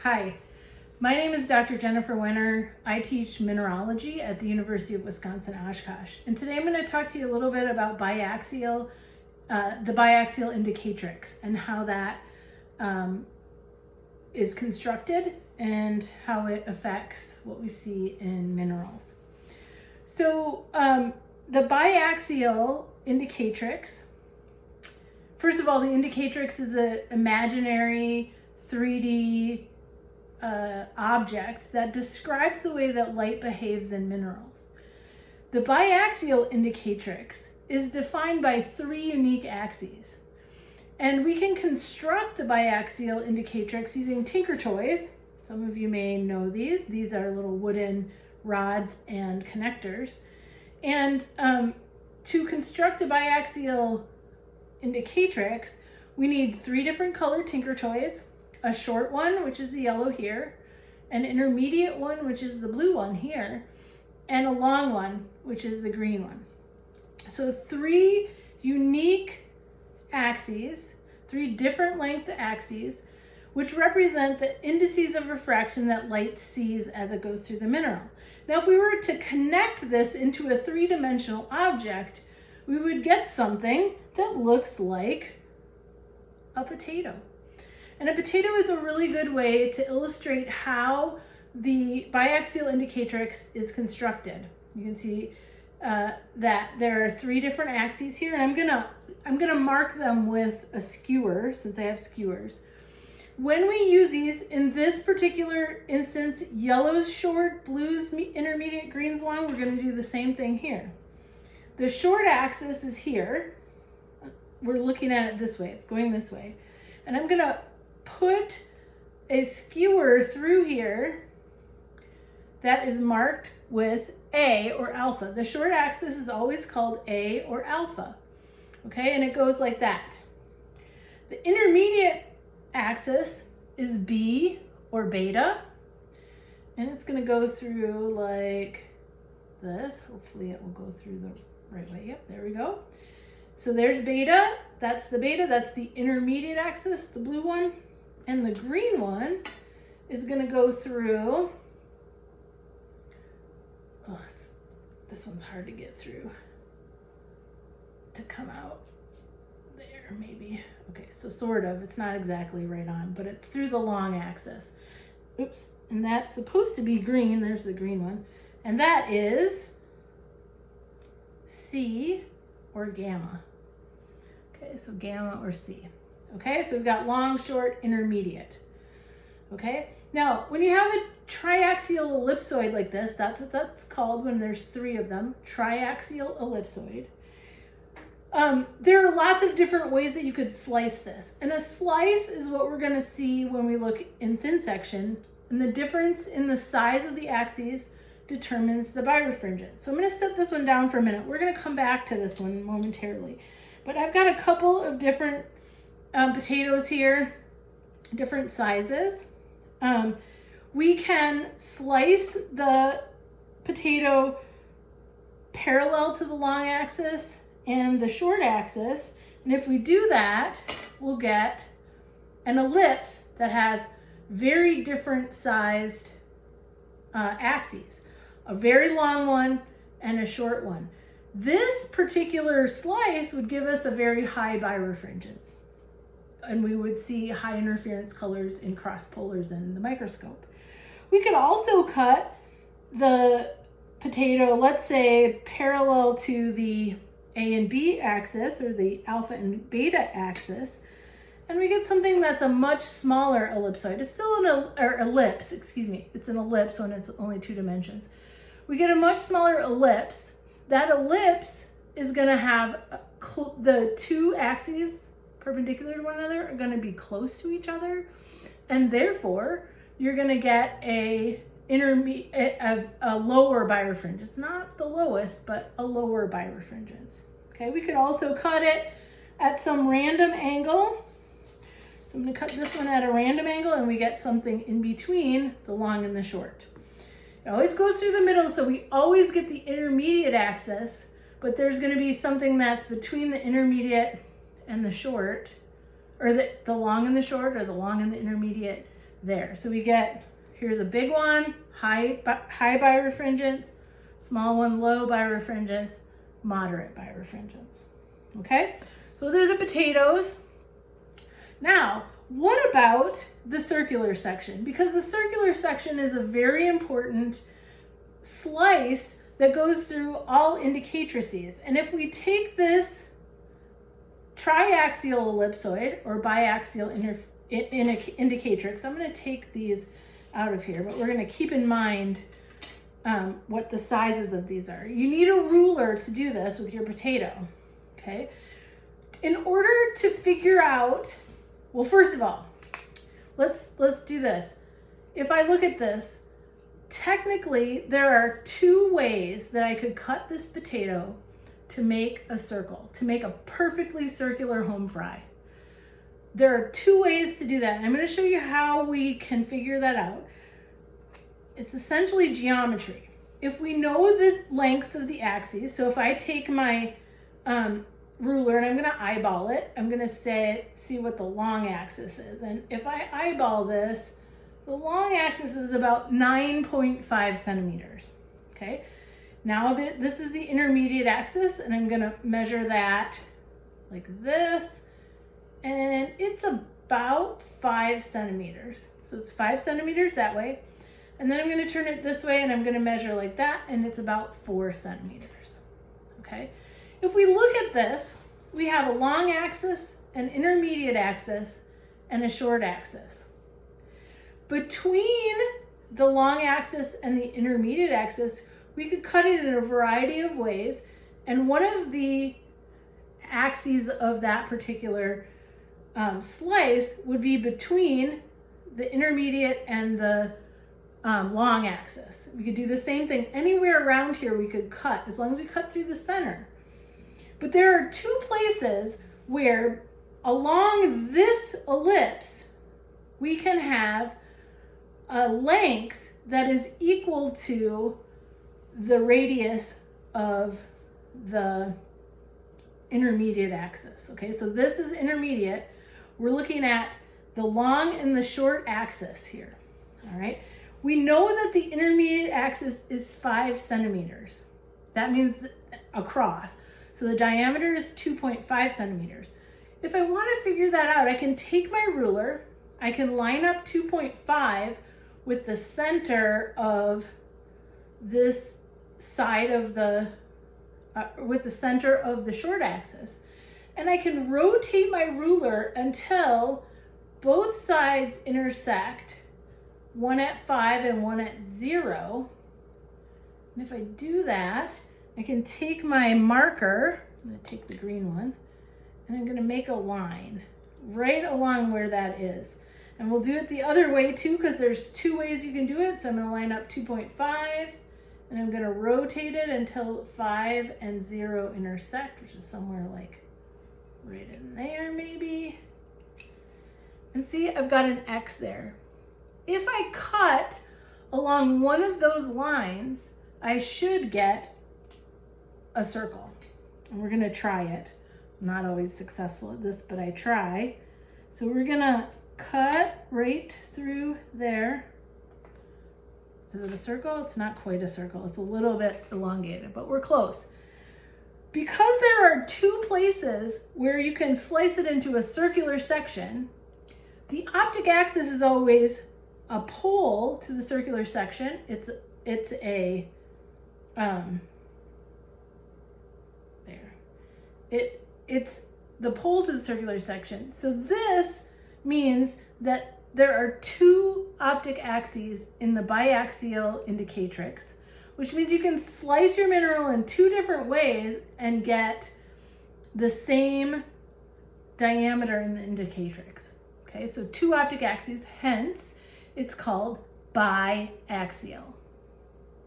Hi, my name is Dr. Jennifer Wenner. I teach mineralogy at the University of Wisconsin-Oshkosh. And today I'm going to talk to you a little bit about biaxial, the biaxial indicatrix and how that is constructed and how it affects what we see in minerals. So the biaxial indicatrix, first of all, the indicatrix is an imaginary 3D object that describes the way that light behaves in minerals. The biaxial indicatrix is defined by three unique axes. And we can construct the biaxial indicatrix using tinker toys. Some of you may know these. These are little wooden rods and connectors. And to construct a biaxial indicatrix, we need three different colored tinker toys, a short one, which is the yellow here, an intermediate one, which is the blue one here, and a long one, which is the green one. So three unique axes, three different length axes, which represent the indices of refraction that light sees as it goes through the mineral. Now, if we were to connect this into a three-dimensional object, we would get something that looks like a potato. And a potato is a really good way to illustrate how the biaxial indicatrix is constructed. You can see that there are three different axes here, and I'm gonna mark them with a skewer since I have skewers. When we use these, in this particular instance, yellow's short, blue's intermediate, green's long, we're gonna do the same thing here. The short axis is here. We're looking at it this way, it's going this way. And I'm gonna put a skewer through here that is marked with A or alpha. The short axis is always called A or alpha, okay? And it goes like that. The intermediate axis is B or beta, and it's gonna go through like this. Hopefully it will go through the right way. Yep, there we go. So there's beta, that's the intermediate axis, the blue one. And the green one is gonna go through, this one's hard to get through, to come out there maybe. Okay, so sort of, it's not exactly right on, but it's through the long axis. Oops, and that's supposed to be green, there's the green one. And that is C or gamma. Okay, so gamma or C. Okay, so we've got long, short, intermediate. Okay, now when you have a triaxial ellipsoid like this, that's what that's called when there's three of them, triaxial ellipsoid. There are lots of different ways that you could slice this. And a slice is what we're gonna see when we look in thin section, and the difference in the size of the axes determines the birefringence. So I'm gonna set this one down for a minute. We're gonna come back to this one momentarily. But I've got a couple of different potatoes here, different sizes. We can slice the potato parallel to the long axis and the short axis. And if we do that, we'll get an ellipse that has very different sized axes, a very long one and a short one. This particular slice would give us a very high birefringence, and we would see high interference colors in cross polars in the microscope. We could also cut the potato, let's say, parallel to the A and B axis, or the alpha and beta axis, and we get something that's a much smaller ellipsoid. It's still an ellipse, excuse me. It's an ellipse when it's only two dimensions. We get a much smaller ellipse. That ellipse is gonna have the two axes perpendicular to one another are gonna be close to each other, and therefore you're gonna get a lower birefringence. Not the lowest, but a lower birefringence. Okay, we could also cut it at some random angle. So I'm gonna cut this one at a random angle, and we get something in between the long and the short. It always goes through the middle, so we always get the intermediate axis, but there's gonna be something that's between the intermediate and the short, or the long and the short, or the long and the intermediate, there. So we get, here's a big one, high birefringence, small one, low birefringence, moderate birefringence. Okay, those are the potatoes. Now, what about the circular section? Because the circular section is a very important slice that goes through all indicatrices. And if we take this triaxial ellipsoid or biaxial indicatrix, I'm going to take these out of here, but we're going to keep in mind what the sizes of these are. You need a ruler to do this with your potato, okay? In order to figure out, well, first of all, let's do this. If I look at this, technically there are two ways that I could cut this potato to make a circle, to make a perfectly circular home fry. There are two ways to do that. I'm going to show you how we can figure that out. It's essentially geometry. If we know the lengths of the axes, so if I take my ruler and I'm going to eyeball it, I'm going to see what the long axis is. And if I eyeball this, the long axis is about 9.5 centimeters. Okay. Now this is the intermediate axis, and I'm going to measure that like this, and it's about 5 centimeters. So it's 5 centimeters that way. And then I'm going to turn it this way and I'm going to measure like that, and it's about 4 centimeters. Okay. If we look at this, we have a long axis, an intermediate axis, and a short axis. Between the long axis and the intermediate axis, we could cut it in a variety of ways. And one of the axes of that particular slice would be between the intermediate and the long axis. We could do the same thing anywhere around here. We could cut as long as we cut through the center. But there are two places where along this ellipse we can have a length that is equal to the radius of the intermediate axis. Okay, so this is intermediate. We're looking at the long and the short axis here. All right. We know that the intermediate axis is 5 centimeters. That means across. So the diameter is 2.5 centimeters. If I want to figure that out, I can take my ruler, I can line up 2.5 with the center of this side of the, with the center of the short axis. And I can rotate my ruler until both sides intersect, one at 5 and one at 0. And if I do that, I can take my marker, I'm going to take the green one, and I'm going to make a line right along where that is. And we'll do it the other way too, because there's two ways you can do it. So I'm going to line up 2.5, and I'm going to rotate it until 5 and 0 intersect, which is somewhere like right in there maybe. And see, I've got an X there. If I cut along one of those lines, I should get a circle. And we're going to try it. I'm not always successful at this, but I try. So we're going to cut right through there. Is it a circle? It's not quite a circle. It's a little bit elongated, but we're close. Because there are two places where you can slice it into a circular section, the optic axis is always a pole to the circular section. It's a it's the pole to the circular section. So this means that there are two optic axes in the biaxial indicatrix, which means you can slice your mineral in two different ways and get the same diameter in the indicatrix. Okay, so two optic axes, hence it's called biaxial.